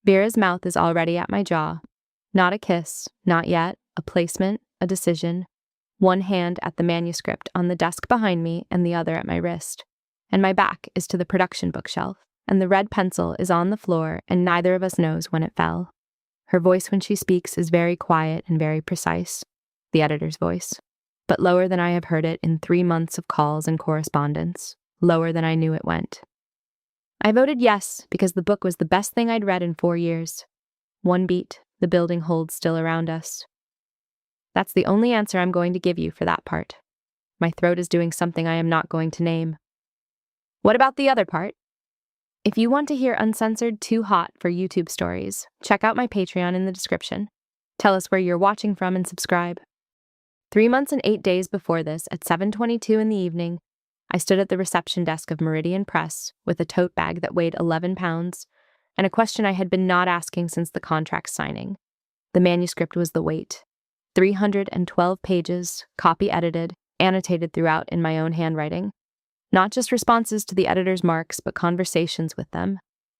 Vera's mouth is already at my jaw. Not a kiss, not yet, a placement, a decision. One hand at the manuscript on the desk behind me and the other at my wrist. And my back is to the production bookshelf, and the red pencil is on the floor, and neither of us knows when it fell. Her voice when she speaks is very quiet and very precise, the editor's voice, but lower than I have heard it in 3 months of calls and correspondence, lower than I knew it went. I voted yes because the book was the best thing I'd read in 4 years. One beat, the building holds still around us. That's the only answer I'm going to give you for that part. My throat is doing something I am not going to name. What about the other part? If you want to hear uncensored too hot for YouTube stories, check out my Patreon in the description. Tell us where you're watching from and subscribe. 3 months and 8 days before this, at 7:22 in the evening, I stood at the reception desk of Meridian Press with a tote bag that weighed 11 pounds and a question I had been not asking since the contract signing. The manuscript was the weight. 312 pages, copy edited, annotated throughout in my own handwriting. Not just responses to the editor's marks, but conversations with them.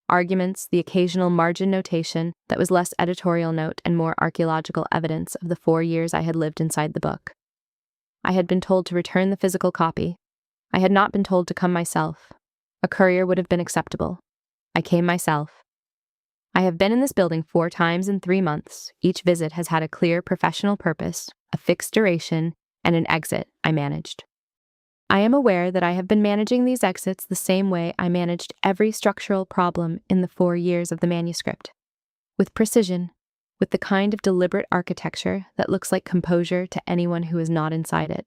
Arguments, the occasional margin notation that was less editorial note and more archaeological evidence of the 4 years I had lived inside the book. I had been told to return the physical copy. I had not been told to come myself. A courier would have been acceptable. I came myself. I have been in this building 4 times in 3 months. Each visit has had a clear professional purpose, a fixed duration, and an exit I managed. I am aware that I have been managing these exits the same way I managed every structural problem in the 4 years of the manuscript. With precision, with the kind of deliberate architecture that looks like composure to anyone who is not inside it.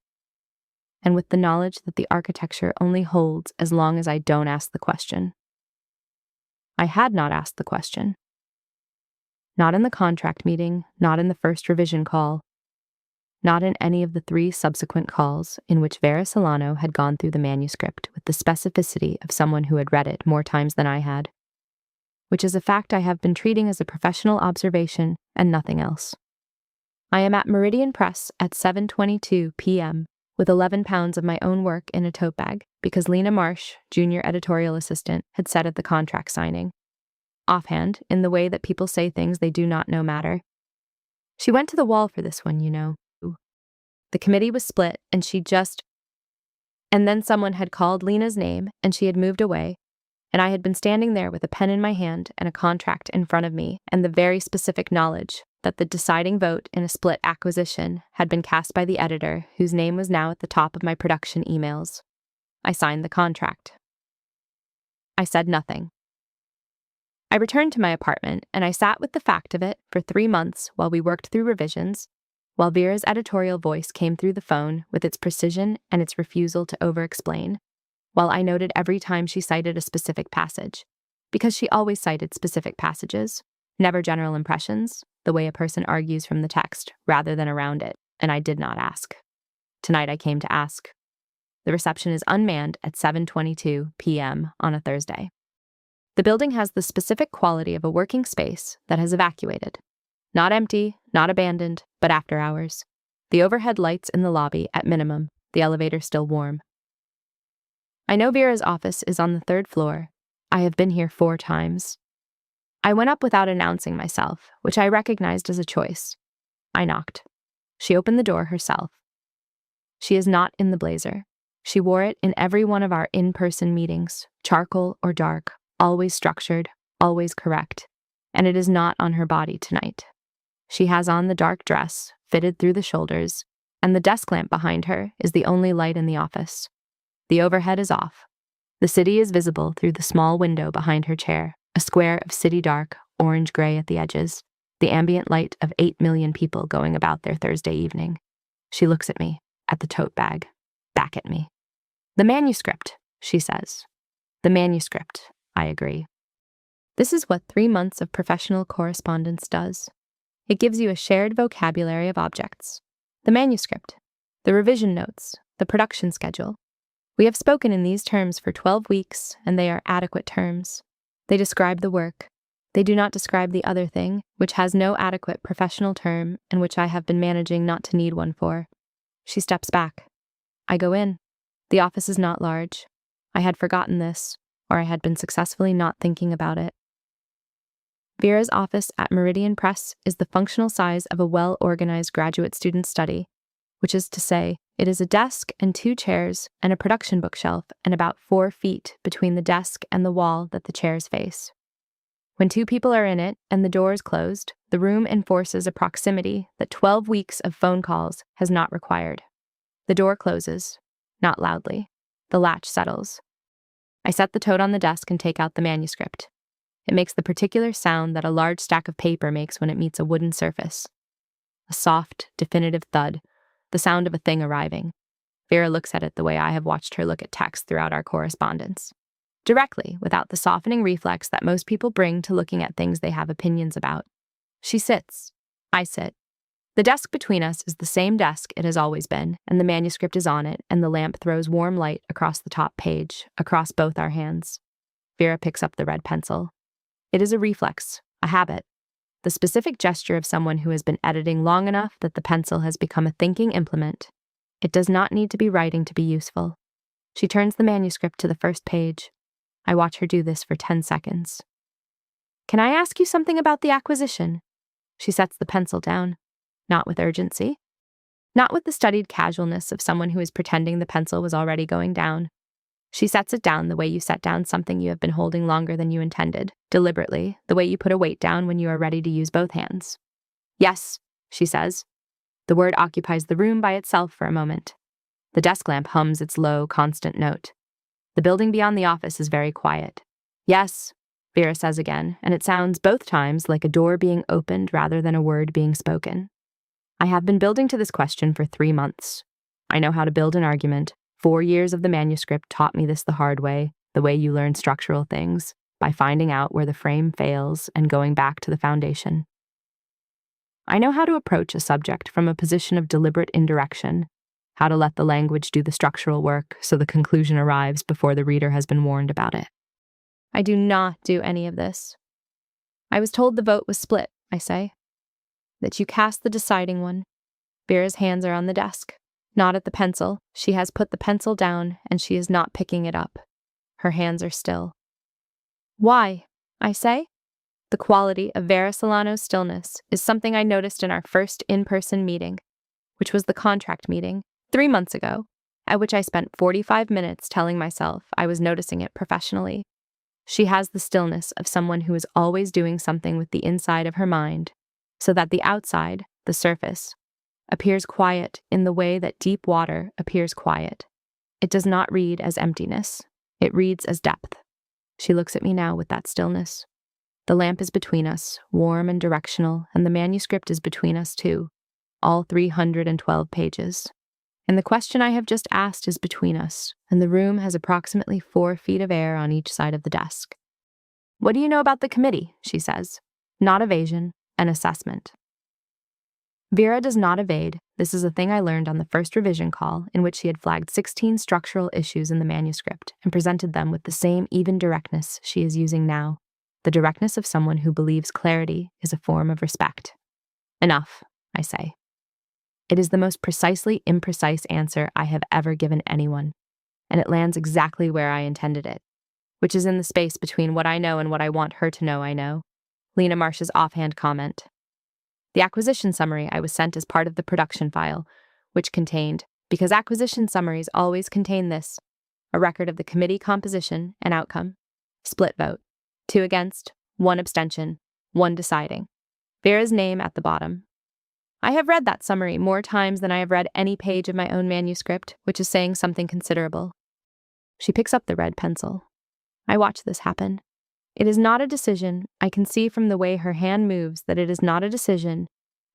And with the knowledge that the architecture only holds as long as I don't ask the question. I had not asked the question. Not in the contract meeting, not in the first revision call, not in any of the 3 subsequent calls in which Vera Solano had gone through the manuscript with the specificity of someone who had read it more times than I had, which is a fact I have been treating as a professional observation and nothing else. I am at Meridian Press at 7:22 p.m. with 11 pounds of my own work in a tote bag because Lena Marsh, junior editorial assistant, had said at the contract signing. Offhand, in the way that people say things they do not know matter. She went to the wall for this one, you know. The committee was split, and then someone had called Lena's name, and she had moved away, and I had been standing there with a pen in my hand and a contract in front of me, and the very specific knowledge that the deciding vote in a split acquisition had been cast by the editor, whose name was now at the top of my production emails. I signed the contract. I said nothing. I returned to my apartment, and I sat with the fact of it for 3 months while we worked through revisions, while Vera's editorial voice came through the phone with its precision and its refusal to over-explain, while I noted every time she cited a specific passage, because she always cited specific passages, never general impressions, the way a person argues from the text rather than around it, and I did not ask. Tonight I came to ask. The reception is unmanned at 7:22 p.m. on a Thursday. The building has the specific quality of a working space that has evacuated. Not empty, not abandoned, but after hours. The overhead lights in the lobby at minimum, the elevator still warm. I know Vera's office is on the 3rd floor. I have been here 4 times. I went up without announcing myself, which I recognized as a choice. I knocked. She opened the door herself. She is not in the blazer. She wore it in every one of our in-person meetings, charcoal or dark, always structured, always correct, and it is not on her body tonight. She has on the dark dress, fitted through the shoulders, and the desk lamp behind her is the only light in the office. The overhead is off. The city is visible through the small window behind her chair, a square of city dark, orange-gray at the edges, the ambient light of 8 million people going about their Thursday evening. She looks at me, at the tote bag, back at me. "The manuscript," she says. "The manuscript," I agree. This is what 3 months of professional correspondence does. It gives you a shared vocabulary of objects. The manuscript, the revision notes, the production schedule. We have spoken in these terms for 12 weeks, and they are adequate terms. They describe the work. They do not describe the other thing, which has no adequate professional term and which I have been managing not to need one for. She steps back. I go in. The office is not large. I had forgotten this, or I had been successfully not thinking about it. Vera's office at Meridian Press is the functional size of a well-organized graduate student study, which is to say, it is a desk and 2 chairs and a production bookshelf and about 4 feet between the desk and the wall that the chairs face. When 2 people are in it and the door is closed, the room enforces a proximity that 12 weeks of phone calls has not required. The door closes, not loudly. The latch settles. I set the tote on the desk and take out the manuscript. It makes the particular sound that a large stack of paper makes when it meets a wooden surface. A soft, definitive thud, the sound of a thing arriving. Vera looks at it the way I have watched her look at text throughout our correspondence. Directly, without the softening reflex that most people bring to looking at things they have opinions about. She sits. I sit. The desk between us is the same desk it has always been, and the manuscript is on it, and the lamp throws warm light across the top page, across both our hands. Vera picks up the red pencil. It is a reflex, a habit, the specific gesture of someone who has been editing long enough that the pencil has become a thinking implement. It does not need to be writing to be useful. She turns the manuscript to the first page. I watch her do this for 10 seconds. Can I ask you something about the acquisition? She sets the pencil down. Not with urgency. Not with the studied casualness of someone who is pretending the pencil was already going down. She sets it down the way you set down something you have been holding longer than you intended, deliberately, the way you put a weight down when you are ready to use both hands. Yes, she says. The word occupies the room by itself for a moment. The desk lamp hums its low, constant note. The building beyond the office is very quiet. Yes, Vera says again, and it sounds both times like a door being opened rather than a word being spoken. I have been building to this question for 3 months. I know how to build an argument. 4 years of the manuscript taught me this the hard way, the way you learn structural things, by finding out where the frame fails and going back to the foundation. I know how to approach a subject from a position of deliberate indirection, how to let the language do the structural work so the conclusion arrives before the reader has been warned about it. I do not do any of this. I was told the vote was split, I say. That you cast the deciding one. Vera's hands are on the desk. Not at the pencil. She has put the pencil down, and she is not picking it up. Her hands are still. Why? I say. The quality of Vera Solano's stillness is something I noticed in our first in-person meeting, which was the contract meeting, 3 months ago, at which I spent 45 minutes telling myself I was noticing it professionally. She has the stillness of someone who is always doing something with the inside of her mind, so that the outside, the surface, appears quiet in the way that deep water appears quiet. It does not read as emptiness. It reads as depth. She looks at me now with that stillness. The lamp is between us, warm and directional, and the manuscript is between us too, all 312 pages. And the question I have just asked is between us, and the room has approximately 4 feet of air on each side of the desk. What do you know about the committee? She says. Not evasion, an assessment. Vera does not evade. This is a thing I learned on the first revision call, in which she had flagged 16 structural issues in the manuscript and presented them with the same even directness she is using now, the directness of someone who believes clarity is a form of respect. Enough, I say. It is the most precisely imprecise answer I have ever given anyone, and it lands exactly where I intended it, which is in the space between what I know and what I want her to know I know. Lena Marsh's offhand comment. The acquisition summary I was sent as part of the production file, which contained, because acquisition summaries always contain this, a record of the committee composition and outcome. Split vote. 2 against, 1 abstention, 1 deciding. Vera's name at the bottom. I have read that summary more times than I have read any page of my own manuscript, which is saying something considerable. She picks up the red pencil. I watch this happen. It is not a decision. I can see from the way her hand moves that it is not a decision.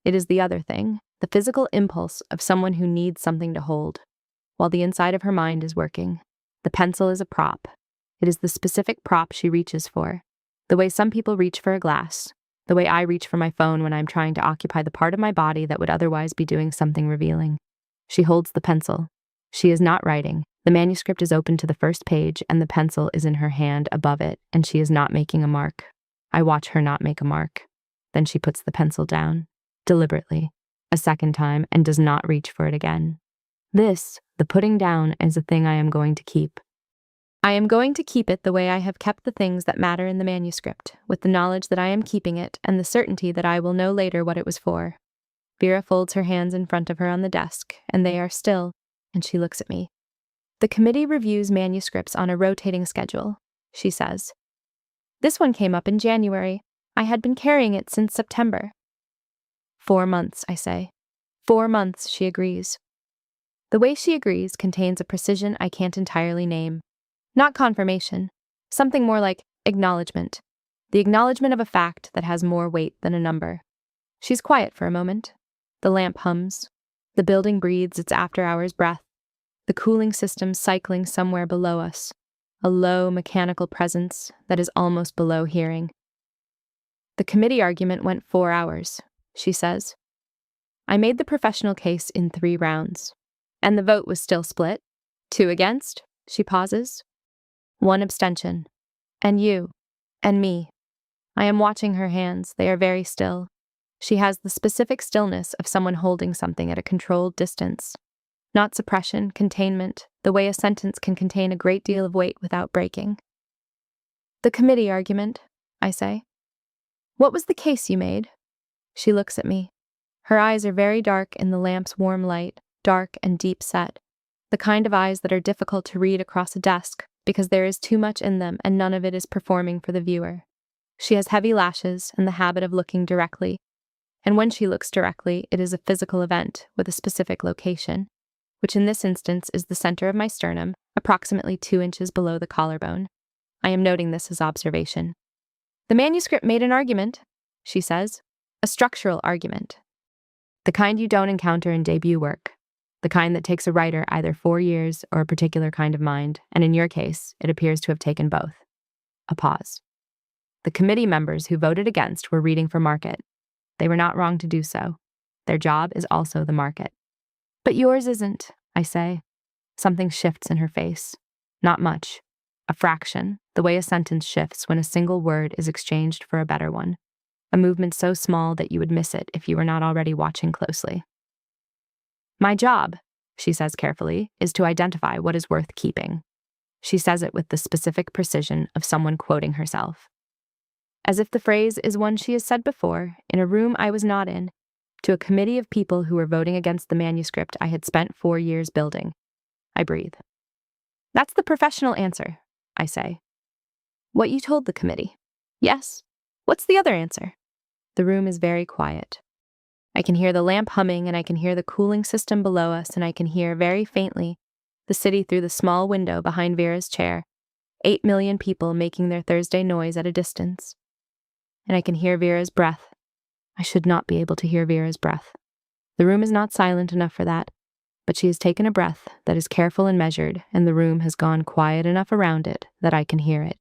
It is the other thing, the physical impulse of someone who needs something to hold, while the inside of her mind is working. The pencil is a prop. It is the specific prop she reaches for, the way some people reach for a glass, the way I reach for my phone when I'm trying to occupy the part of my body that would otherwise be doing something revealing. She holds the pencil. She is not writing. The manuscript is open to the first page, and the pencil is in her hand above it, and she is not making a mark. I watch her not make a mark. Then she puts the pencil down, deliberately, a second time, and does not reach for it again. This, the putting down, is a thing I am going to keep. I am going to keep it the way I have kept the things that matter in the manuscript, with the knowledge that I am keeping it and the certainty that I will know later what it was for. Vera folds her hands in front of her on the desk, and they are still, and she looks at me. The committee reviews manuscripts on a rotating schedule, she says. This one came up in January. I had been carrying it since September. 4 months, I say. 4 months, she agrees. The way she agrees contains a precision I can't entirely name. Not confirmation, something more like acknowledgement. The acknowledgement of a fact that has more weight than a number. She's quiet for a moment. The lamp hums. The building breathes its after-hours breath. The cooling system cycling somewhere below us. A low mechanical presence that is almost below hearing. The committee argument went 4 hours, she says. I made the professional case in 3 rounds. And the vote was still split. 2 against, she pauses. 1 abstention. And you. And me. I am watching her hands. They are very still. She has the specific stillness of someone holding something at a controlled distance. Not suppression, containment, the way a sentence can contain a great deal of weight without breaking. The committee argument, I say. What was the case you made? She looks at me. Her eyes are very dark in the lamp's warm light, dark and deep set. The kind of eyes that are difficult to read across a desk because there is too much in them and none of it is performing for the viewer. She has heavy lashes and the habit of looking directly. And when she looks directly, it is a physical event with a specific location, which in this instance is the center of my sternum, approximately 2 inches below the collarbone. I am noting this as observation. The manuscript made an argument, she says. A structural argument. The kind you don't encounter in debut work. The kind that takes a writer either 4 years or a particular kind of mind, and in your case, it appears to have taken both. A pause. The committee members who voted against were reading for market. They were not wrong to do so. Their job is also the market. But yours isn't, I say. Something shifts in her face. Not much. A fraction, the way a sentence shifts when a single word is exchanged for a better one. A movement so small that you would miss it if you were not already watching closely. My job, she says carefully, is to identify what is worth keeping. She says it with the specific precision of someone quoting herself. As if the phrase is one she has said before, in a room I was not in, to a committee of people who were voting against the manuscript I had spent 4 years building. I breathe. That's the professional answer, I say. What you told the committee. Yes. What's the other answer? The room is very quiet. I can hear the lamp humming and I can hear the cooling system below us and I can hear, very faintly, the city through the small window behind Vera's chair. 8 million people making their Thursday noise at a distance. And I can hear Vera's breath. I should not be able to hear Vera's breath. The room is not silent enough for that, but she has taken a breath that is careful and measured, and the room has gone quiet enough around it that I can hear it.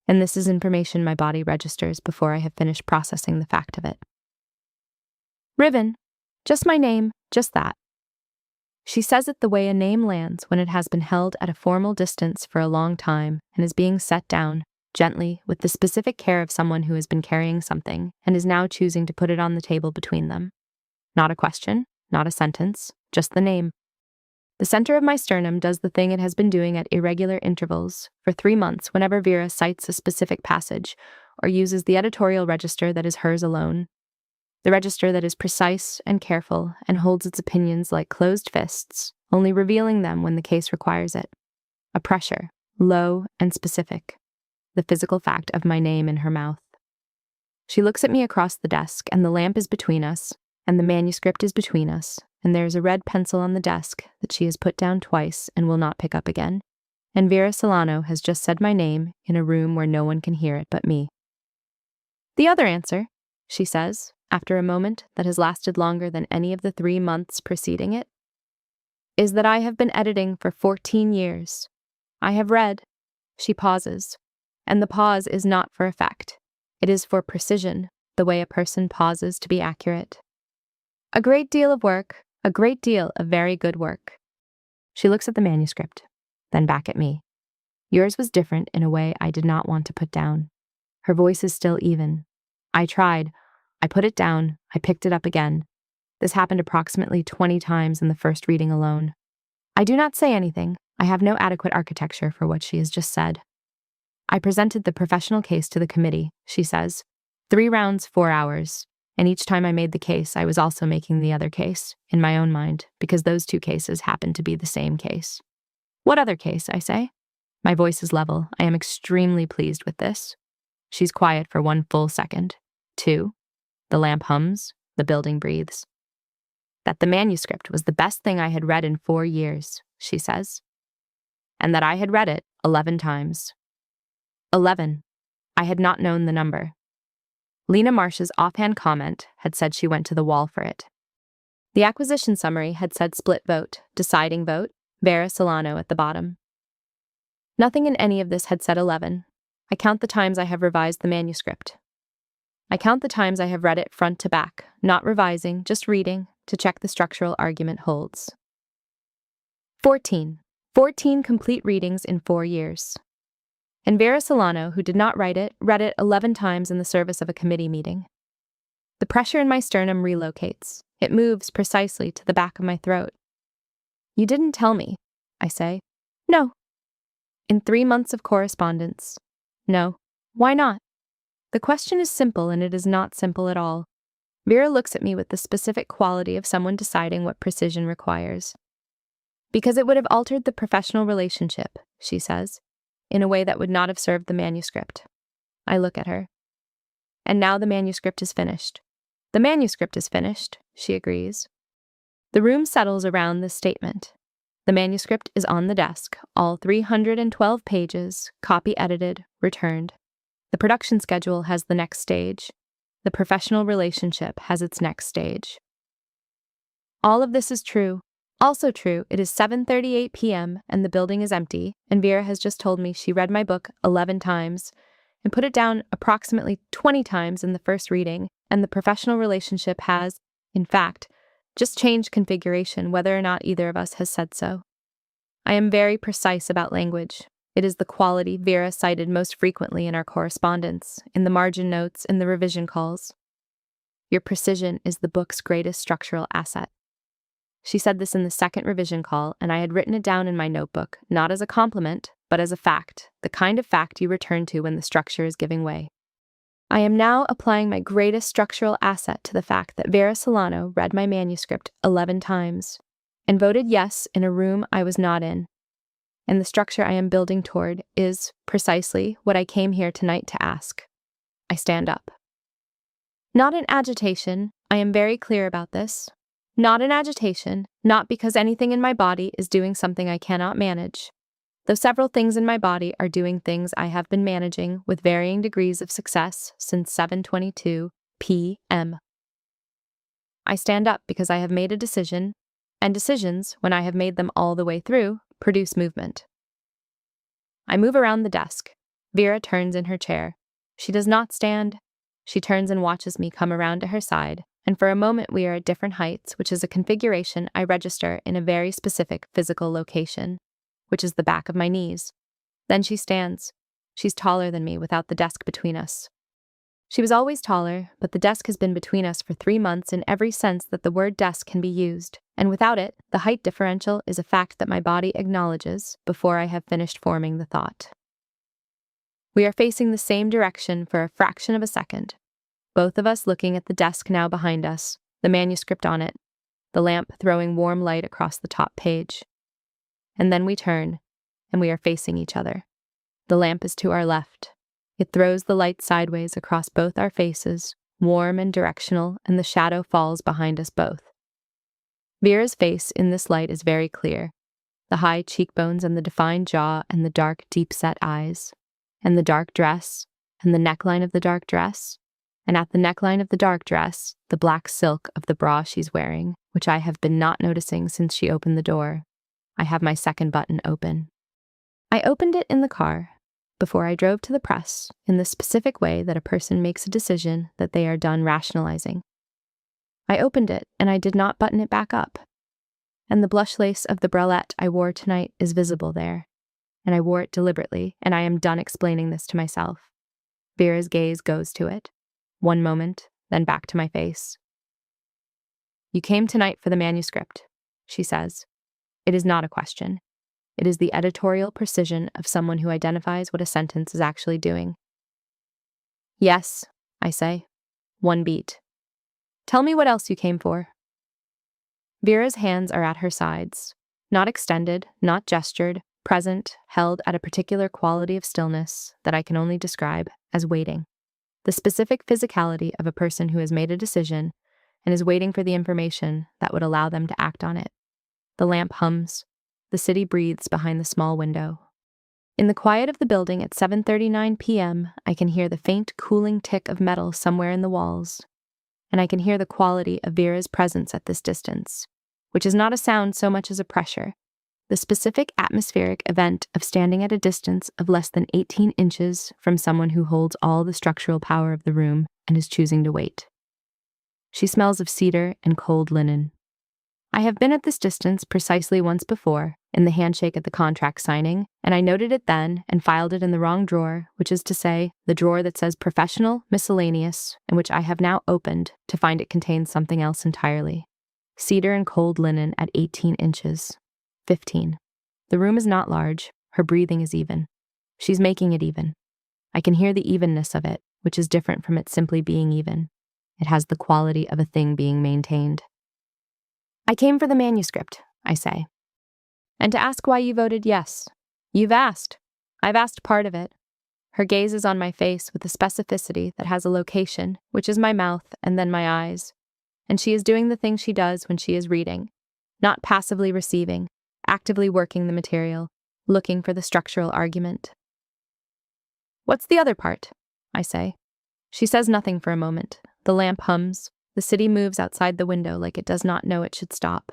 And this is information my body registers before I have finished processing the fact of it. Riven. Just my name, just that. She says it the way a name lands when it has been held at a formal distance for a long time and is being set down, gently, with the specific care of someone who has been carrying something and is now choosing to put it on the table between them. Not a question, not a sentence, just the name. The center of my sternum does the thing it has been doing at irregular intervals for 3 months whenever Vera cites a specific passage or uses the editorial register that is hers alone. The register that is precise and careful and holds its opinions like closed fists, only revealing them when the case requires it. A pressure, low and specific. The physical fact of my name in her mouth. She looks at me across the desk, and the lamp is between us, and the manuscript is between us, and there is a red pencil on the desk that she has put down twice and will not pick up again, and Vera Solano has just said my name in a room where no one can hear it but me. The other answer, she says, after a moment that has lasted longer than any of the 3 months preceding it, is that I have been editing for 14 years. I have read. She pauses. And the pause is not for effect. It is for precision, the way a person pauses to be accurate. A great deal of work, a great deal of very good work. She looks at the manuscript, then back at me. Yours was different in a way I did not want to put down. Her voice is still even. I tried. I put it down. I picked it up again. This happened approximately 20 times in the first reading alone. I do not say anything. I have no adequate architecture for what she has just said. I presented the professional case to the committee, she says. 3 rounds, 4 hours. And each time I made the case, I was also making the other case, in my own mind, because those 2 cases happened to be the same case. What other case, I say? My voice is level. I am extremely pleased with this. She's quiet for 1 full second. 2. The lamp hums, the building breathes. That the manuscript was the best thing I had read in 4 years, she says. And that I had read it 11 times. 11. I had not known the number. Lena Marsh's offhand comment had said she went to the wall for it. The acquisition summary had said split vote, deciding vote, Vera Solano at the bottom. Nothing in any of this had said 11. I count the times I have revised the manuscript. I count the times I have read it front to back, not revising, just reading, to check the structural argument holds. 14. 14 complete readings in 4 years. And Vera Solano, who did not write it, read it 11 times in the service of a committee meeting. The pressure in my sternum relocates. It moves precisely to the back of my throat. You didn't tell me, I say. No. In 3 months of correspondence. No. Why not? The question is simple, and it is not simple at all. Vera looks at me with the specific quality of someone deciding what precision requires. Because it would have altered the professional relationship, she says, in a way that would not have served the manuscript. I look at her. And now the manuscript is finished. The manuscript is finished, she agrees. The room settles around this statement. The manuscript is on the desk, all 312 pages, copy edited, returned. The production schedule has the next stage. The professional relationship has its next stage. All of this is true. Also true, it is 7:38 p.m. and the building is empty, and Vera has just told me she read my book 11 times and put it down approximately 20 times in the first reading, and the professional relationship has, in fact, just changed configuration whether or not either of us has said so. I am very precise about language. It is the quality Vera cited most frequently in our correspondence, in the margin notes, in the revision calls. Your precision is the book's greatest structural asset. She said this in the second revision call, and I had written it down in my notebook, not as a compliment, but as a fact, the kind of fact you return to when the structure is giving way. I am now applying my greatest structural asset to the fact that Vera Solano read my manuscript 11 times and voted yes in a room I was not in. And the structure I am building toward is, precisely, what I came here tonight to ask. I stand up. Not in agitation, I am very clear about this. Not in agitation, not because anything in my body is doing something I cannot manage, though several things in my body are doing things I have been managing with varying degrees of success since 7:22 p.m. I stand up because I have made a decision, and decisions, when I have made them all the way through, produce movement. I move around the desk. Vera turns in her chair. She does not stand. She turns and watches me come around to her side, and for a moment we are at different heights, which is a configuration I register in a very specific physical location, which is the back of my knees. Then she stands. She's taller than me without the desk between us. She was always taller, but the desk has been between us for 3 months in every sense that the word desk can be used, and without it, the height differential is a fact that my body acknowledges before I have finished forming the thought. We are facing the same direction for a fraction of a second, both of us looking at the desk now behind us, the manuscript on it, the lamp throwing warm light across the top page. And then we turn, and we are facing each other. The lamp is to our left. It throws the light sideways across both our faces, warm and directional, and the shadow falls behind us both. Vera's face in this light is very clear. The high cheekbones and the defined jaw and the dark, deep-set eyes, and the dark dress, and the neckline of the dark dress, and at the neckline of the dark dress, the black silk of the bra she's wearing, which I have been not noticing since she opened the door. I have my second button open. I opened it in the car, before I drove to the press, in the specific way that a person makes a decision that they are done rationalizing. I opened it, and I did not button it back up. And the blush lace of the bralette I wore tonight is visible there, and I wore it deliberately, and I am done explaining this to myself. Vera's gaze goes to it. One moment, then back to my face. You came tonight for the manuscript, she says. It is not a question. It is the editorial precision of someone who identifies what a sentence is actually doing. Yes, I say. One beat. Tell me what else you came for. Vera's hands are at her sides, not extended, not gestured, present, held at a particular quality of stillness that I can only describe as waiting. The specific physicality of a person who has made a decision and is waiting for the information that would allow them to act on it. The lamp hums. The city breathes behind the small window. In the quiet of the building at 7:39 p.m., I can hear the faint, cooling tick of metal somewhere in the walls, and I can hear the quality of Vera's presence at this distance, which is not a sound so much as a pressure, the specific atmospheric event of standing at a distance of less than 18 inches from someone who holds all the structural power of the room and is choosing to wait. She smells of cedar and cold linen. I have been at this distance precisely once before, in the handshake at the contract signing, and I noted it then and filed it in the wrong drawer, which is to say, the drawer that says Professional Miscellaneous, and which I have now opened to find it contains something else entirely. Cedar and cold linen at 18 inches. 15. The room is not large. Her breathing is even. She's making it even. I can hear the evenness of it, which is different from it simply being even. It has the quality of a thing being maintained. I came for the manuscript, I say. And to ask why you voted yes. You've asked. I've asked part of it. Her gaze is on my face with a specificity that has a location, which is my mouth and then my eyes. And she is doing the thing she does when she is reading, not passively receiving, actively working the material, looking for the structural argument. What's the other part? I say. She says nothing for a moment. The lamp hums. The city moves outside the window like it does not know it should stop.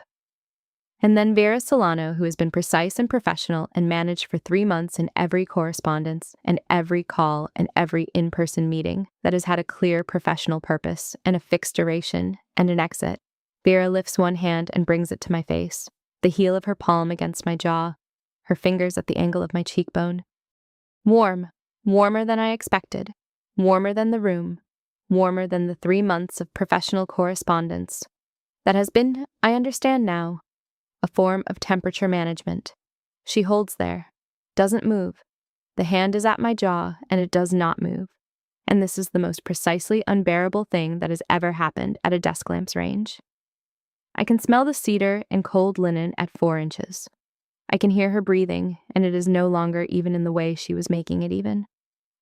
And then Vera Solano, who has been precise and professional and managed for 3 months in every correspondence and every call and every in-person meeting that has had a clear professional purpose and a fixed duration and an exit. Vera lifts one hand and brings it to my face, the heel of her palm against my jaw, her fingers at the angle of my cheekbone. Warm, warmer than I expected, warmer than the room, warmer than the 3 months of professional correspondence. That has been, I understand now, a form of temperature management. She holds there, doesn't move. The hand is at my jaw, and it does not move. And this is the most precisely unbearable thing that has ever happened at a desk lamp's range. I can smell the cedar and cold linen at 4 inches. I can hear her breathing, and it is no longer even in the way she was making it even.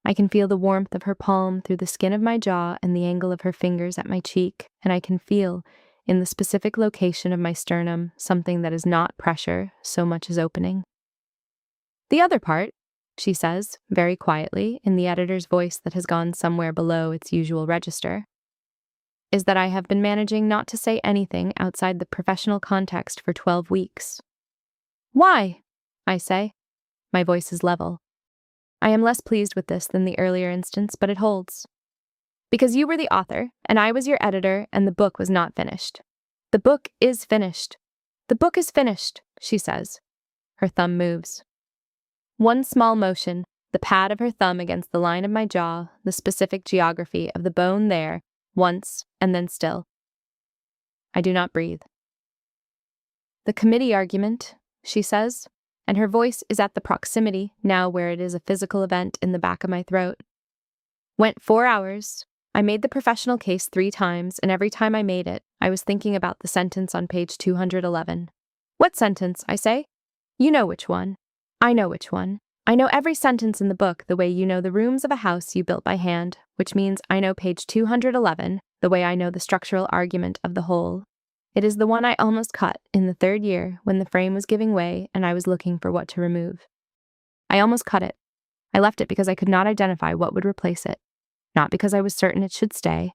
I can feel the warmth of her palm through the skin of my jaw and the angle of her fingers at my cheek, and I can feel, in the specific location of my sternum, something that is not pressure so much as opening. The other part, she says, very quietly, in the editor's voice that has gone somewhere below its usual register, is that I have been managing not to say anything outside the professional context for 12 weeks. Why? I say. My voice is level. I am less pleased with this than the earlier instance, but it holds. Because you were the author, and I was your editor, and the book was not finished. The book is finished. The book is finished, she says. Her thumb moves. One small motion, the pad of her thumb against the line of my jaw, the specific geography of the bone there, once, and then still. I do not breathe. The committee argument, she says, and her voice is at the proximity, now where it is a physical event in the back of my throat. Went 4 hours. I made the professional case 3 times, and every time I made it, I was thinking about the sentence on page 211. What sentence, I say? You know which one. I know which one. I know every sentence in the book the way you know the rooms of a house you built by hand, which means I know page 211, the way I know the structural argument of the whole. It is the one I almost cut in the 3rd year when the frame was giving way and I was looking for what to remove. I almost cut it. I left it because I could not identify what would replace it, not because I was certain it should stay.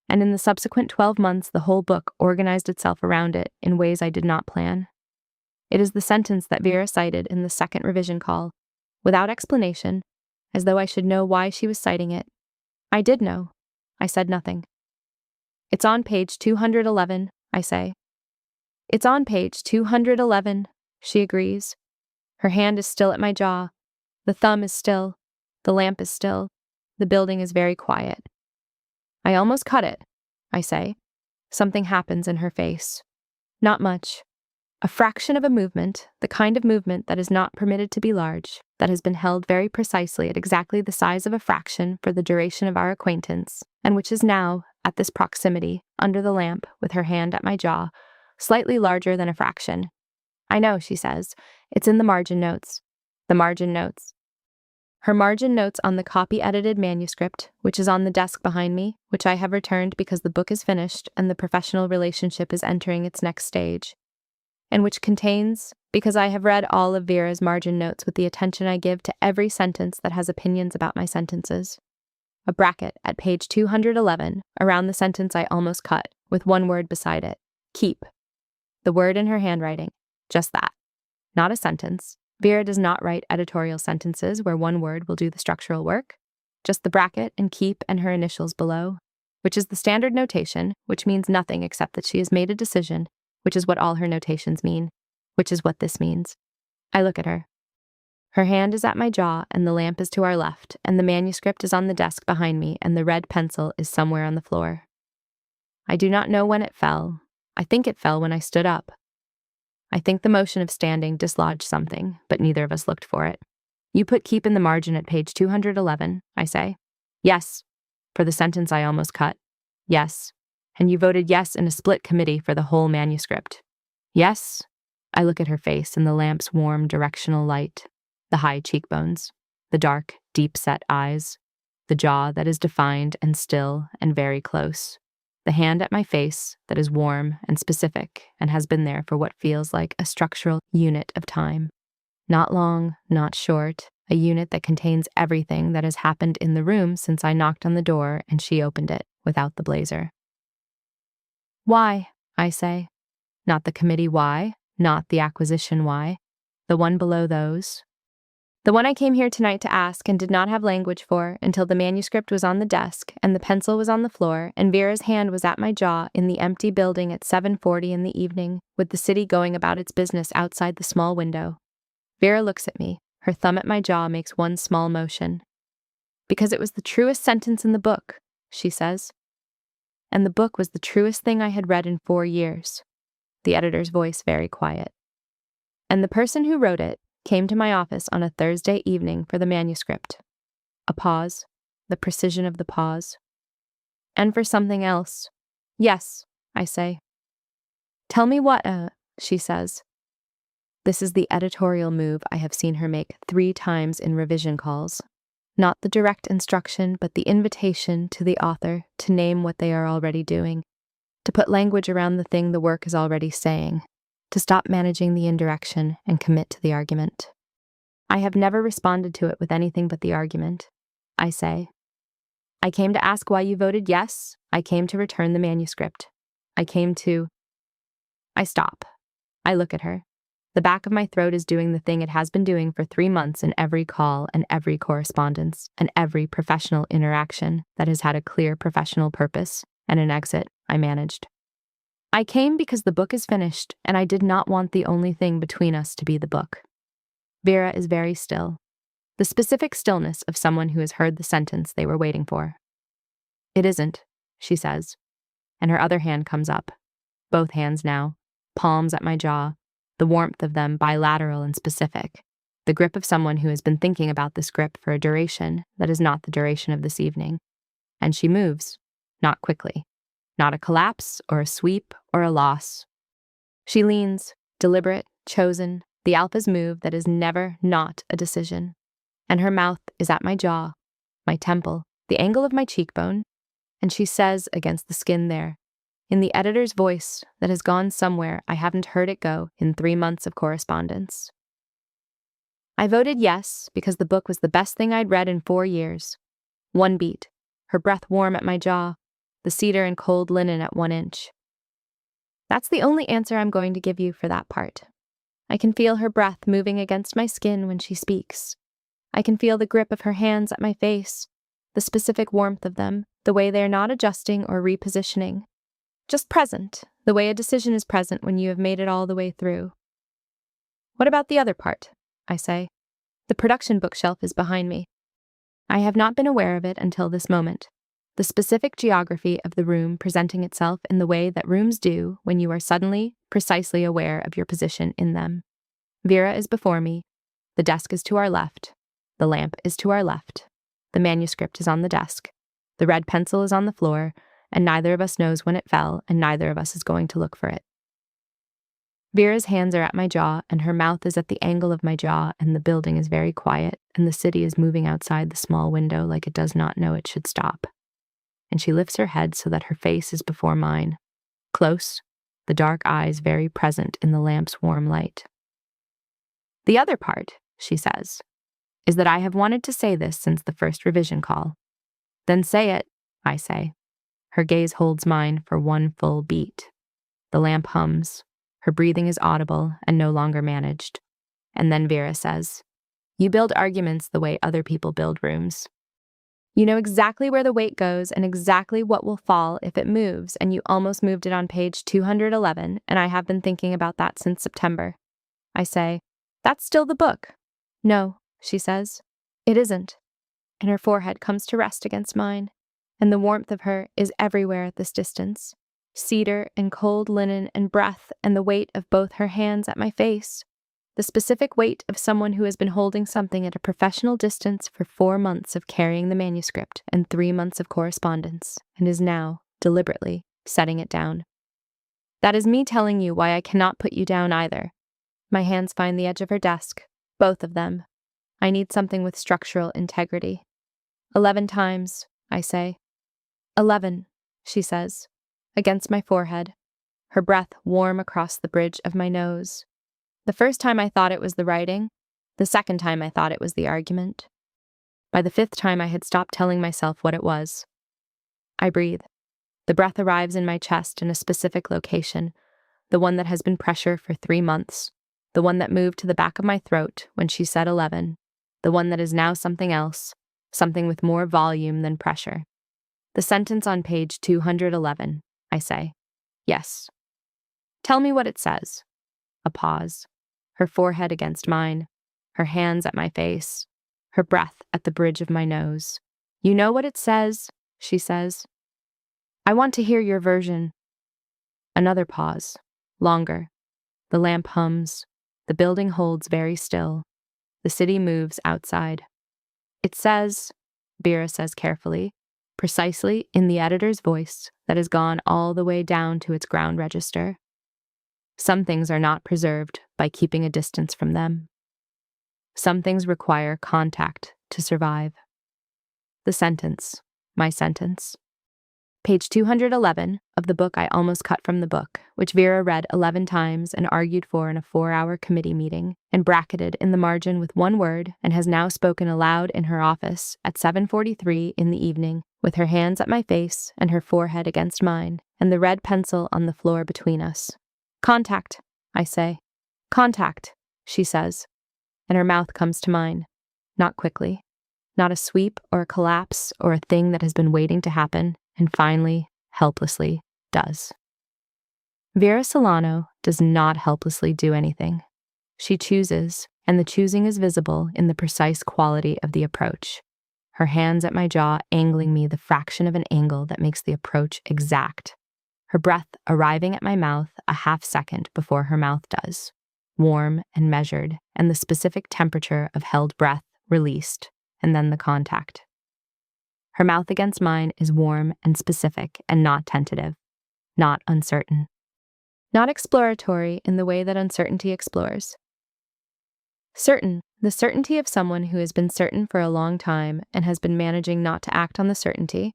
And in the subsequent 12 months, the whole book organized itself around it in ways I did not plan. It is the sentence that Vera cited in the 2nd revision call, without explanation, as though I should know why she was citing it. I did know. I said nothing. It's on page 211, I say. It's on page 211, she agrees. Her hand is still at my jaw. The thumb is still. The lamp is still. The building is very quiet. I almost cut it, I say. Something happens in her face. Not much. A fraction of a movement, the kind of movement that is not permitted to be large, that has been held very precisely at exactly the size of a fraction for the duration of our acquaintance, and which is now, at this proximity, under the lamp, with her hand at my jaw, slightly larger than a fraction. I know, she says. It's in the margin notes. The margin notes. Her margin notes on the copy-edited manuscript, which is on the desk behind me, which I have returned because the book is finished and the professional relationship is entering its next stage, and which contains, because I have read all of Vera's margin notes with the attention I give to every sentence that has opinions about my sentences, a bracket at page 211 around the sentence I almost cut, with one word beside it, keep. The word in her handwriting, just that. Not a sentence. Vera does not write editorial sentences where one word will do the structural work, just the bracket and keep and her initials below, which is the standard notation, which means nothing except that she has made a decision, which is what all her notations mean, which is what this means. I look at her. Her hand is at my jaw, and the lamp is to our left, and the manuscript is on the desk behind me, and the red pencil is somewhere on the floor. I do not know when it fell. I think it fell when I stood up. I think the motion of standing dislodged something, but neither of us looked for it. You put keep in the margin at page 211, I say. Yes, for the sentence I almost cut. Yes. And you voted yes in a split committee for the whole manuscript. Yes? I look at her face in the lamp's warm directional light, the high cheekbones, the dark, deep-set eyes, the jaw that is defined and still and very close, the hand at my face that is warm and specific and has been there for what feels like a structural unit of time. Not long, not short, a unit that contains everything that has happened in the room since I knocked on the door and she opened it without the blazer. Why? I say. Not the committee why, not the acquisition why, the one below those. The one I came here tonight to ask and did not have language for until the manuscript was on the desk and the pencil was on the floor and Vera's hand was at my jaw in the empty building at 7:40 in the evening, with the city going about its business outside the small window. Vera looks at me. Her thumb at my jaw makes one small motion. Because it was the truest sentence in the book, she says. And the book was the truest thing I had read in 4 years. The editor's voice very quiet. And the person who wrote it came to my office on a Thursday evening for the manuscript. A pause, the precision of the pause. And for something else. Yes, I say. Tell me what, she says. This is the editorial move I have seen her make 3 times in revision calls. Not the direct instruction, but the invitation to the author to name what they are already doing, to put language around the thing the work is already saying, to stop managing the indirection and commit to the argument. I have never responded to it with anything but the argument. I say, I came to ask why you voted yes. I came to return the manuscript. I stop. I look at her. The back of my throat is doing the thing it has been doing for 3 months in every call and every correspondence and every professional interaction that has had a clear professional purpose and an exit I managed. I came because the book is finished, and I did not want the only thing between us to be the book. Vera is very still, the specific stillness of someone who has heard the sentence they were waiting for. It isn't, she says, and her other hand comes up, both hands now, palms at my jaw, the warmth of them bilateral and specific, the grip of someone who has been thinking about this grip for a duration that is not the duration of this evening. And she moves, not quickly, not a collapse or a sweep or a loss. She leans, deliberate, chosen, the alpha's move that is never not a decision. And her mouth is at my jaw, my temple, the angle of my cheekbone, and she says against the skin there, in the editor's voice that has gone somewhere I haven't heard it go in 3 months of correspondence. I voted yes because the book was the best thing I'd read in 4 years. 1 beat, her breath warm at my jaw, the cedar and cold linen at 1 inch. That's the only answer I'm going to give you for that part. I can feel her breath moving against my skin when she speaks. I can feel the grip of her hands at my face, the specific warmth of them, the way they are not adjusting or repositioning. Just present, the way a decision is present when you have made it all the way through. What about the other part? I say. The production bookshelf is behind me. I have not been aware of it until this moment. the specific geography of the room presenting itself in the way that rooms do when you are suddenly, precisely aware of your position in them. Vera is before me. The desk is to our left. The lamp is to our left. The manuscript is on the desk. The red pencil is on the floor, and neither of us knows when it fell, and neither of us is going to look for it. Vera's hands are at my jaw, and her mouth is at the angle of my jaw, and the building is very quiet, and the city is moving outside the small window like it does not know it should stop. And she lifts her head so that her face is before mine, close, the dark eyes very present in the lamp's warm light. The other part, she says, is that I have wanted to say this since the first revision call. Then say it, I say. Her gaze holds mine for one full beat. The lamp hums. Her breathing is audible and no longer managed. And then Vera says, "You build arguments the way other people build rooms. You know exactly where the weight goes and exactly what will fall if it moves, and you almost moved it on page 211, and I have been thinking about that since September." I say, "That's still the book." "No," she says, "it isn't." And her forehead comes to rest against mine, and the warmth of her is everywhere at this distance. Cedar and cold linen and breath and the weight of both her hands at my face. The specific weight of someone who has been holding something at a professional distance for 4 months of carrying the manuscript and 3 months of correspondence, and is now, deliberately, setting it down. That is me telling you why I cannot put you down either. My hands find the edge of her desk, both of them. I need something with structural integrity. 11 times, I say. 11, she says, against my forehead, her breath warm across the bridge of my nose. The first time I thought it was the writing, the second time I thought it was the argument. By the 5th time I had stopped telling myself what it was. I breathe. The breath arrives in my chest in a specific location, the one that has been pressure for 3 months, the one that moved to the back of my throat when she said 11, the one that is now something else, something with more volume than pressure. The sentence on page 211, I say. Yes. Tell me what it says. A pause. Her forehead against mine. Her hands at my face. Her breath at the bridge of my nose. You know what it says, she says. I want to hear your version. Another pause. Longer. The lamp hums. The building holds very still. The city moves outside. It says, Vera says carefully, precisely in the editor's voice that has gone all the way down to its ground register. Some things are not preserved by keeping a distance from them. Some things require contact to survive. The sentence, my sentence. Page 211 of the book I almost cut from the book, which Vera read 11 times and argued for in a 4-hour committee meeting, and bracketed in the margin with one word, and has now spoken aloud in her office at 7:43 in the evening, with her hands at my face and her forehead against mine, and the red pencil on the floor between us. Contact, I say. Contact, she says, and her mouth comes to mine. Not quickly. Not a sweep or a collapse or a thing that has been waiting to happen, and finally, helplessly, does. Vera Solano does not helplessly do anything. She chooses, and the choosing is visible in the precise quality of the approach. Her hands at my jaw angling me the fraction of an angle that makes the approach exact. Her breath arriving at my mouth a half-second before her mouth does. Warm and measured, and the specific temperature of held breath released, and then the contact. Her mouth against mine is warm and specific and not tentative, not uncertain. Not exploratory in the way that uncertainty explores. Certain, the certainty of someone who has been certain for a long time and has been managing not to act on the certainty,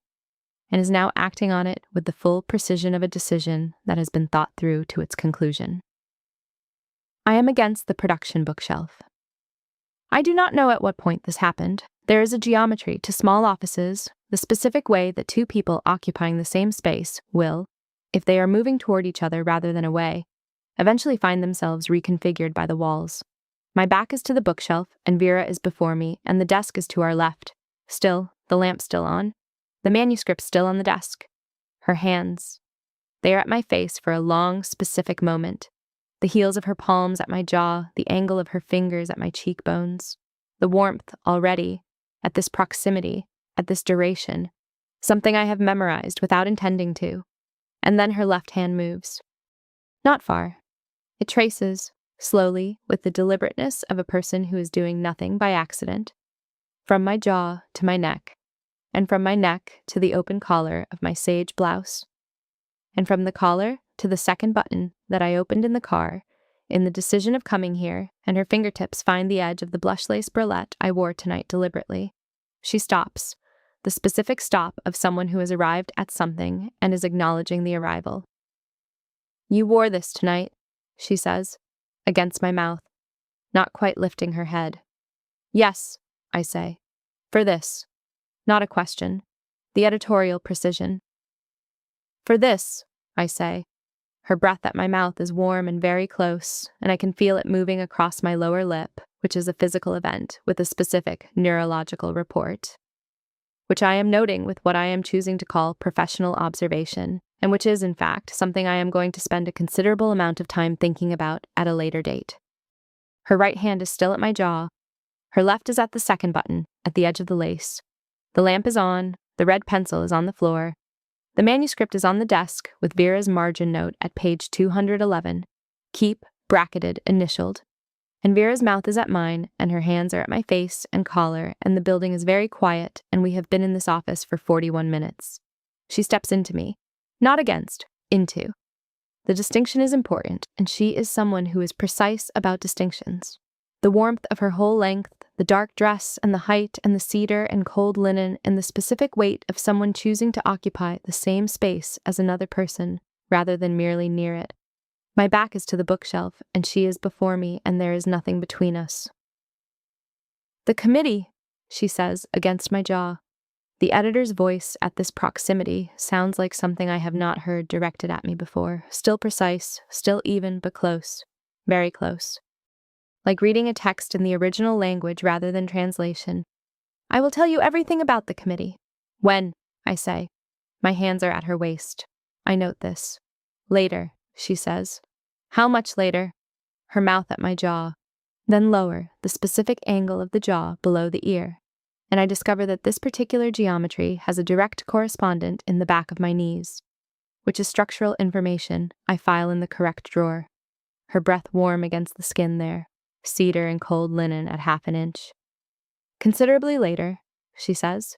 and is now acting on it with the full precision of a decision that has been thought through to its conclusion. I am against the production bookshelf. I do not know at what point this happened. There is a geometry to small offices, the specific way that 2 people occupying the same space will, if they are moving toward each other rather than away, eventually find themselves reconfigured by the walls. My back is to the bookshelf, and Vera is before me, and the desk is to our left. Still, the lamp still on, the manuscript still on the desk. Her hands. They are at my face for a long, specific moment. The heels of her palms at my jaw, the angle of her fingers at my cheekbones. The warmth already, at this proximity, at this duration, something I have memorized without intending to. And then her left hand moves. Not far. It traces, slowly, with the deliberateness of a person who is doing nothing by accident, from my jaw to my neck, and from my neck to the open collar of my sage blouse, and from the collar to the second button that I opened in the car, in the decision of coming here, and her fingertips find the edge of the blush lace bralette I wore tonight deliberately. She stops, the specific stop of someone who has arrived at something and is acknowledging the arrival. You wore this tonight, she says, against my mouth, not quite lifting her head. Yes, I say. For this. Not a question. The editorial precision. For this, I say. Her breath at my mouth is warm and very close, and I can feel it moving across my lower lip, which is a physical event with a specific neurological report, which I am noting with what I am choosing to call professional observation, and which is, in fact, something I am going to spend a considerable amount of time thinking about at a later date. Her right hand is still at my jaw. Her left is at the second button, at the edge of the lace. The lamp is on, the red pencil is on the floor. The manuscript is on the desk with Vera's margin note at page 211, keep, bracketed, initialed. And Vera's mouth is at mine, and her hands are at my face and collar, and the building is very quiet, and we have been in this office for 41 minutes. She steps into me. Not against, into. The distinction is important, and she is someone who is precise about distinctions. The warmth of her whole length, the dark dress and the height and the cedar and cold linen and the specific weight of someone choosing to occupy the same space as another person, rather than merely near it. My back is to the bookshelf, and she is before me, and there is nothing between us. The committee, she says, against my jaw. The editor's voice at this proximity sounds like something I have not heard directed at me before, still precise, still even, but close, very close. Like reading a text in the original language rather than translation. I will tell you everything about the committee. When, I say. My hands are at her waist. I note this. Later, she says. How much later? Her mouth at my jaw. Then lower, the specific angle of the jaw below the ear. And I discover that this particular geometry has a direct correspondent in the back of my knees, which is structural information I file in the correct drawer. Her breath warm against the skin there, cedar and cold linen at 1/2 an inch. Considerably later, she says.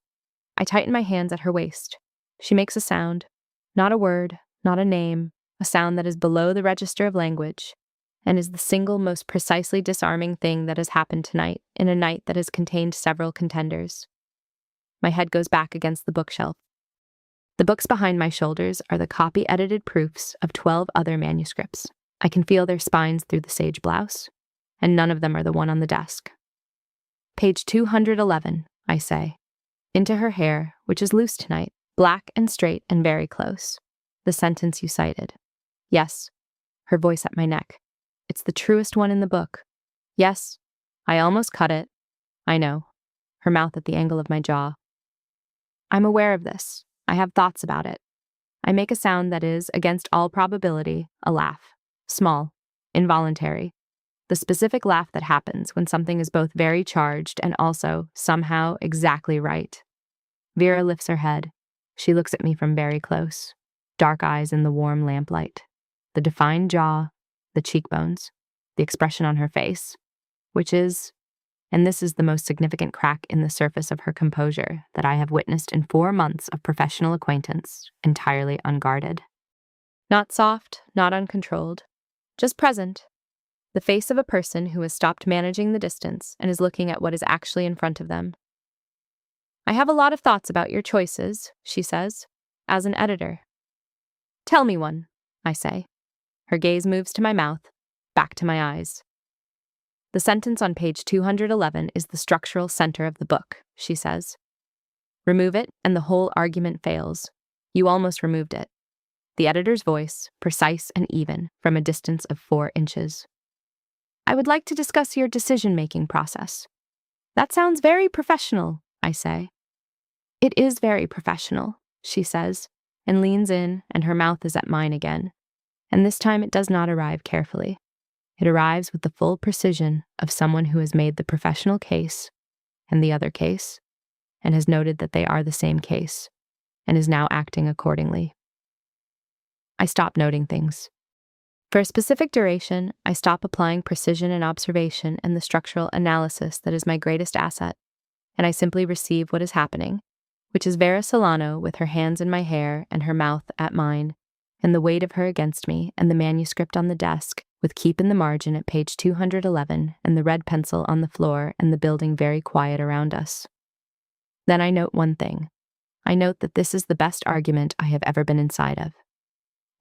I tighten my hands at her waist. She makes a sound, not a word, not a name, a sound that is below the register of language, and is the single most precisely disarming thing that has happened tonight, in a night that has contained several contenders. My head goes back against the bookshelf. The books behind my shoulders are the copy-edited proofs of 12 other manuscripts. I can feel their spines through the sage blouse, and none of them are the one on the desk. Page 211, I say. Into her hair, which is loose tonight, black and straight and very close. The sentence you cited. Yes. Her voice at my neck. It's the truest one in the book. Yes. I almost cut it. I know. Her mouth at the angle of my jaw. I'm aware of this. I have thoughts about it. I make a sound that is, against all probability, a laugh. Small. Involuntary. The specific laugh that happens when something is both very charged and also, somehow, exactly right. Vera lifts her head. She looks at me from very close. Dark eyes in the warm lamplight. The defined jaw, the cheekbones, the expression on her face, which is, and this is the most significant crack in the surface of her composure that I have witnessed in 4 months of professional acquaintance, entirely unguarded. Not soft, not uncontrolled, just present. The face of a person who has stopped managing the distance and is looking at what is actually in front of them. I have a lot of thoughts about your choices, she says, as an editor. Tell me one, I say. Her gaze moves to my mouth, back to my eyes. The sentence on page 211 is the structural center of the book, she says. Remove it, and the whole argument fails. You almost removed it. The editor's voice, precise and even, from a distance of 4 inches. I would like to discuss your decision-making process. That sounds very professional, I say. It is very professional, she says, and leans in, and her mouth is at mine again. And this time it does not arrive carefully. It arrives with the full precision of someone who has made the professional case and the other case, and has noted that they are the same case, and is now acting accordingly. I stop noting things. For a specific duration, I stop applying precision and observation and the structural analysis that is my greatest asset, and I simply receive what is happening, which is Vera Solano with her hands in my hair and her mouth at mine, and the weight of her against me, and the manuscript on the desk, with keep in the margin at page 211, and the red pencil on the floor, and the building very quiet around us. Then I note one thing. I note that this is the best argument I have ever been inside of.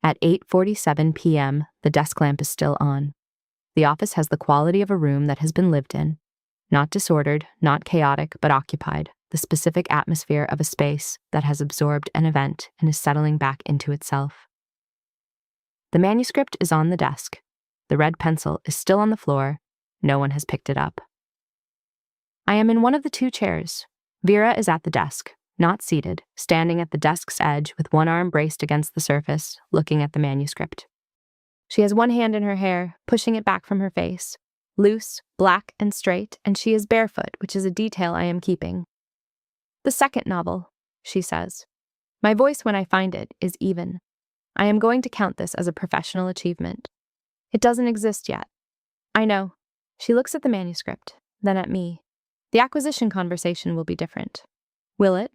At 8:47 p.m., the desk lamp is still on. The office has the quality of a room that has been lived in. Not disordered, not chaotic, but occupied, the specific atmosphere of a space that has absorbed an event and is settling back into itself. The manuscript is on the desk. The red pencil is still on the floor. No one has picked it up. I am in one of the two chairs. Vera is at the desk, not seated, standing at the desk's edge with one arm braced against the surface, looking at the manuscript. She has one hand in her hair, pushing it back from her face, loose, black, and straight, and she is barefoot, which is a detail I am keeping. The second novel, she says. My voice when I find it is even. I am going to count this as a professional achievement. It doesn't exist yet. I know. She looks at the manuscript, then at me. The acquisition conversation will be different. Will it?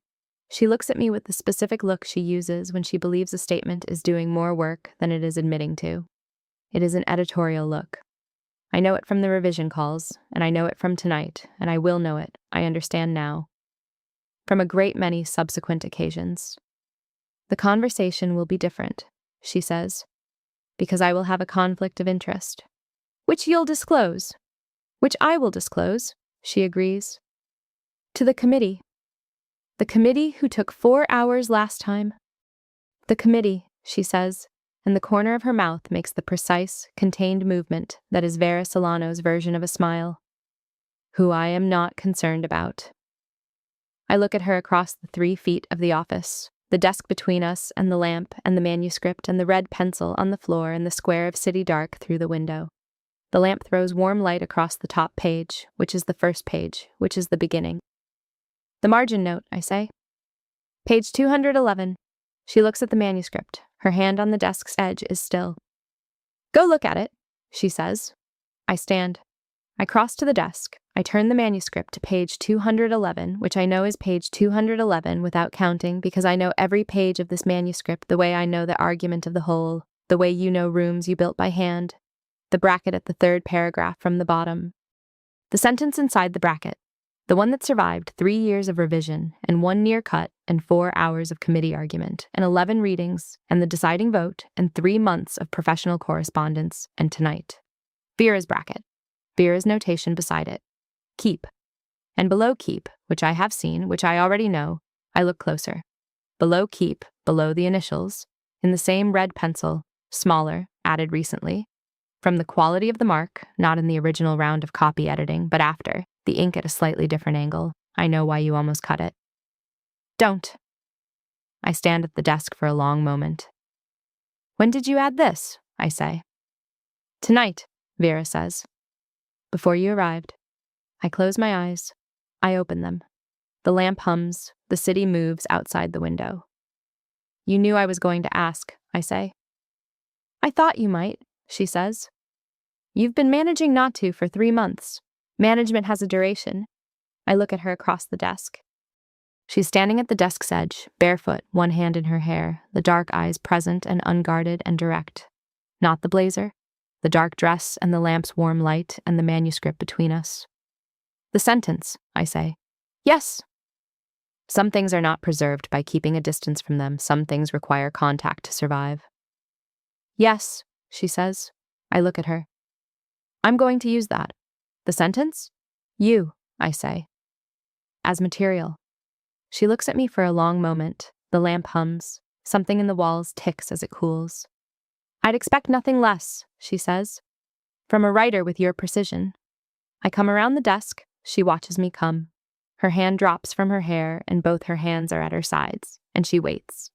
She looks at me with the specific look she uses when she believes a statement is doing more work than it is admitting to. It is an editorial look. I know it from the revision calls, and I know it from tonight, and I will know it, I understand now, from a great many subsequent occasions. The conversation will be different, she says, because I will have a conflict of interest, which you'll disclose, which I will disclose, she agrees. To the committee. The committee who took 4 hours last time. The committee, she says, and the corner of her mouth makes the precise, contained movement that is Vera Solano's version of a smile, who I am not concerned about. I look at her across the 3 feet of the office, the desk between us and the lamp and the manuscript and the red pencil on the floor and the square of city dark through the window. The lamp throws warm light across the top page, which is the first page, which is the beginning. The margin note, I say. Page 211. She looks at the manuscript. Her hand on the desk's edge is still. Go look at it, she says. I stand. I cross to the desk. I turn the manuscript to page 211, which I know is page 211 without counting, because I know every page of this manuscript the way I know the argument of the whole, the way you know rooms you built by hand, the bracket at the 3rd paragraph from the bottom. The sentence inside the bracket, the one that survived 3 years of revision and 1 near cut and 4 hours of committee argument and 11 readings and the deciding vote and 3 months of professional correspondence and tonight. Vera's bracket. Vera's notation beside it. Keep. And below keep, which I have seen, which I already know, I look closer. Below keep, below the initials, in the same red pencil, smaller, added recently, from the quality of the mark, not in the original round of copy editing, but after, the ink at a slightly different angle. I know why you almost cut it. Don't. I stand at the desk for a long moment. When did you add this? I say. Tonight, Vera says. Before you arrived. I close my eyes. I open them. The lamp hums. The city moves outside the window. You knew I was going to ask, I say. I thought you might, she says. You've been managing not to for 3 months. Management has a duration. I look at her across the desk. She's standing at the desk's edge, barefoot, one hand in her hair, the dark eyes present and unguarded and direct. Not the blazer, the dark dress and the lamp's warm light and the manuscript between us. The sentence, I say. Yes. Some things are not preserved by keeping a distance from them. Some things require contact to survive. Yes, she says. I look at her. I'm going to use that. The sentence? You, I say. As material. She looks at me for a long moment. The lamp hums. Something in the walls ticks as it cools. I'd expect nothing less, she says. From a writer with your precision. I come around the desk. She watches me come. Her hand drops from her hair, and both her hands are at her sides, and she waits.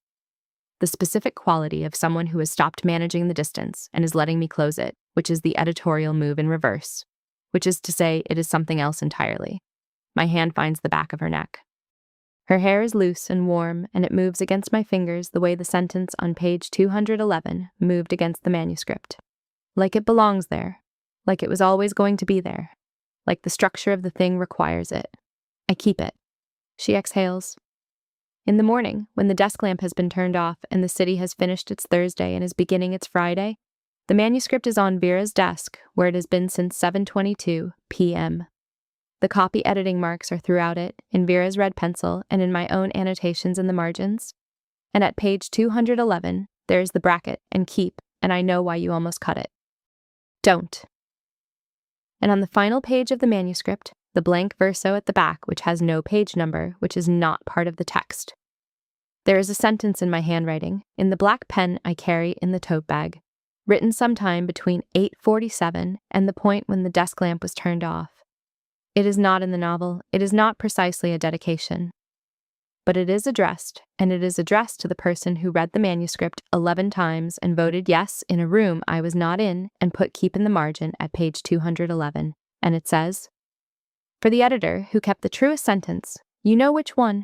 The specific quality of someone who has stopped managing the distance and is letting me close it, which is the editorial move in reverse, which is to say it is something else entirely. My hand finds the back of her neck. Her hair is loose and warm, and it moves against my fingers the way the sentence on page 211 moved against the manuscript. Like it belongs there. Like it was always going to be there. Like the structure of the thing requires it. I keep it. She exhales. In the morning, when the desk lamp has been turned off and the city has finished its Thursday and is beginning its Friday, the manuscript is on Vera's desk, where it has been since 7:22 p.m. The copy editing marks are throughout it, in Vera's red pencil and in my own annotations in the margins. And at page 211, there is the bracket and keep, and I know why you almost cut it. Don't. And on the final page of the manuscript, the blank verso at the back, which has no page number, which is not part of the text. There is a sentence in my handwriting, in the black pen I carry in the tote bag, written sometime between 8:47 and the point when the desk lamp was turned off. It is not in the novel, it is not precisely a dedication. But it is addressed, and it is addressed to the person who read the manuscript 11 times and voted yes in a room I was not in and put keep in the margin at page 211, and it says, "For the editor who kept the truest sentence, you know which one,